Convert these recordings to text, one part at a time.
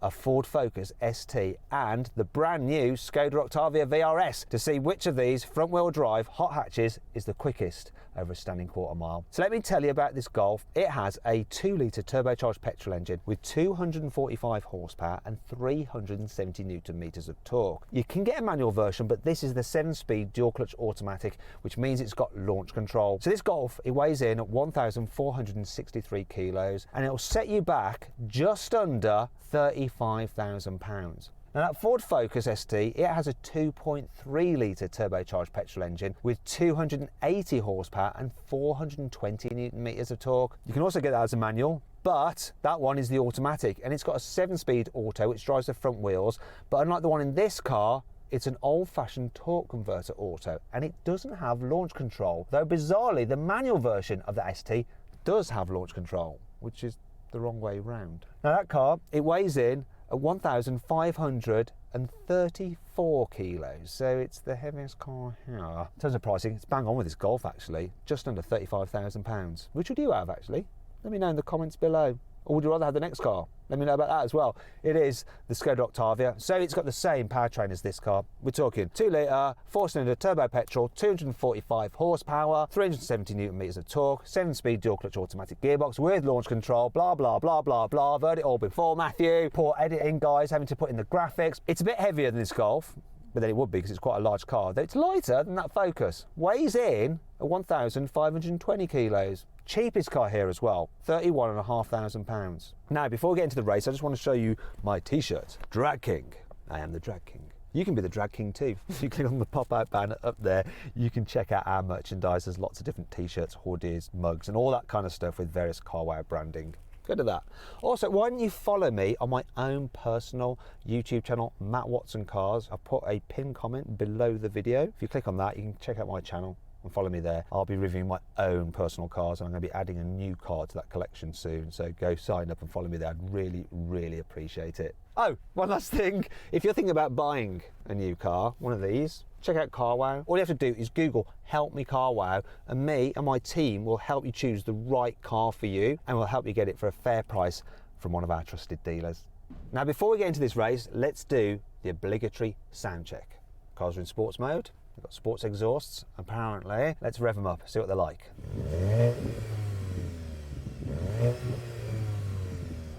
a Ford Focus ST and the brand new Skoda Octavia VRS to see which of these front-wheel drive hot hatches is the quickest over a standing quarter mile. So let me tell you about this Golf. It has a 2-litre turbocharged petrol engine with 245 horsepower and 370 Newton meters of torque. You can get a manual version, but this is the 7-speed dual clutch automatic, which means it's got launch control. So this Golf, it weighs in at 1,463 kilos and it'll set you back just under £35,000. Now that Ford Focus ST, it has a 2.3-litre turbocharged petrol engine with 280 horsepower and 420 Newton meters of torque. You can also get that as a manual, but that one is the automatic and it's got a 7-speed auto which drives the front wheels, but unlike the one in this car, it's an old-fashioned torque converter auto and it doesn't have launch control, though bizarrely the manual version of the ST does have launch control, which is the wrong way round. Now that car, it weighs in at 1,534 kilos, so it's the heaviest car here. In terms of pricing, it's bang on with this Golf actually, just under £35,000. Which would you have actually? Let me know in the comments below. Or would you rather have the next car? Let me know about that as well. It is the Skoda Octavia, so it's got the same powertrain as this car. We're talking 2-litre, 4-cylinder turbo petrol, 245 horsepower, 370 Newton meters of torque, 7-speed dual clutch automatic gearbox with launch control, blah, blah, blah, blah, blah. I've heard it all before, Matthew. Poor editing, guys, having to put in the graphics. It's a bit heavier than this Golf, but then it would be because it's quite a large car. Though it's lighter than that Focus. Weighs in at 1,520 kilos. Cheapest car here as well, £31,500. Now, before we get into the race, I just want to show you my t-shirt. Drag King. I am the Drag King. You can be the Drag King too. If you click on the pop-out banner up there, you can check out our merchandise. There's lots of different t-shirts, hoodies, mugs, and all that kind of stuff with various CarBuyer branding. Go to that. Also, why don't you follow me on my own personal YouTube channel, Matt Watson Cars. I've put a pinned comment below the video. If you click on that, you can check out my channel and follow me there. I'll be reviewing my own personal cars and I'm going to be adding a new car to that collection soon, so go sign up and follow me there. I'd really appreciate it. Oh, one last thing, if you're thinking about buying a new car, one of these, check out CarWow. All you have to do is Google help me CarWow and me and my team will help you choose the right car for you and we'll help you get it for a fair price from one of our trusted dealers. Now before we get into this race, let's do the obligatory sound check. Cars are in sports mode. We've got sports exhausts, apparently. Let's rev them up, see what they're like.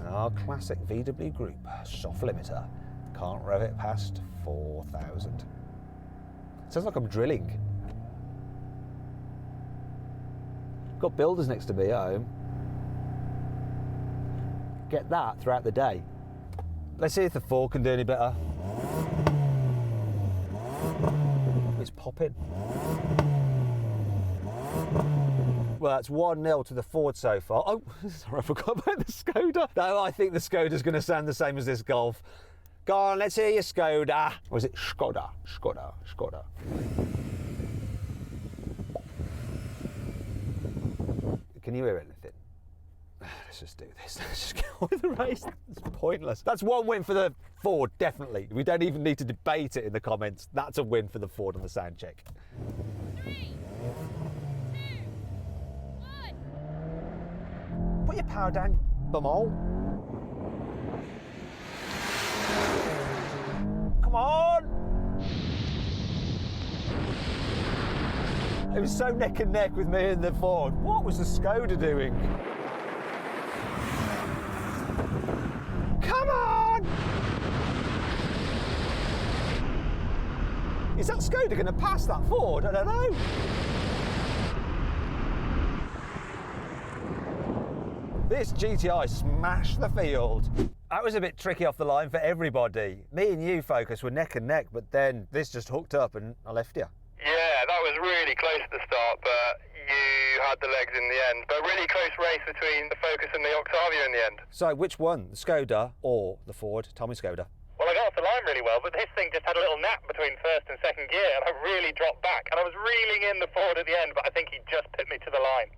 Our classic VW Group soft limiter. Can't rev it past 4,000. Sounds like I'm drilling. Got builders next to me at home. Get that throughout the day. Let's see if the Ford can do any better. It's popping. Well, that's 1-0 to the Ford so far. Oh, sorry, I forgot about the Skoda. No, I think the Skoda's going to sound the same as this Golf. Go on, let's hear your Skoda. Or is it Skoda? Skoda. Can you hear anything? Let's just do this. Let's just get on with the race. It's pointless. That's one win for the Ford, definitely. We don't even need to debate it in the comments. That's a win for the Ford on the sound check. 3, 2, 1. Put your power down, bumhole. Come on! It was so neck and neck with me and the Ford. What was the Skoda doing? Come on! Is that Skoda going to pass that Ford? I don't know. This GTI smashed the field. That was a bit tricky off the line for everybody. Me and you, Focus, were neck and neck, but then this just hooked up and I left you. Yeah, that was really close at the start, but you had the legs in the end. But really close race between the Focus and the Octavia in the end. So which one, the Skoda or the Ford? Tell me Skoda. Well, I got off the line really well, but this thing just had a little nap between first and second gear, and I really dropped back. And I was reeling in the Ford at the end, but I think he just put me to the line.